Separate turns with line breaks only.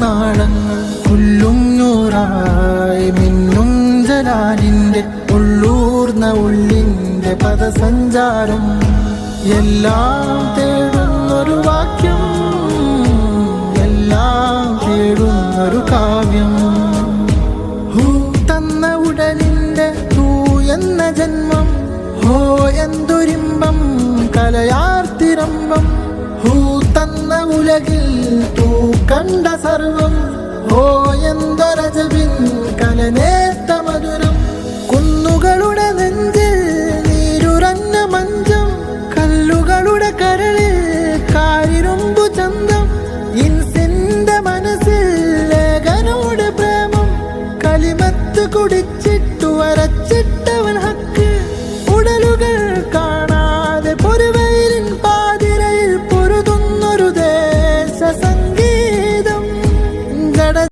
നാളങ്ങൾ പുല്ലും നൂറായി മിന്നും ജലാലിന്റെ ഉള്ളൂർന്ന ഉള്ളിന്റെ പദസഞ്ചാരം എല്ലാം തേടുന്നൊരു വാക്യം, എല്ലാം തേടുന്നൊരു കാവ്യം. ഹൂ തന്ന ഉടലിന്റെ തൂ എന്ന ജന്മം, ഹോ എന്തൊരിമ്പം കലയാർത്തിരമ്പം. ഹൂ തന്ന ഉലകിൽ തൂ കണ്ട സർവം, ഹോ എന്തൊരജബിൻ കലനേ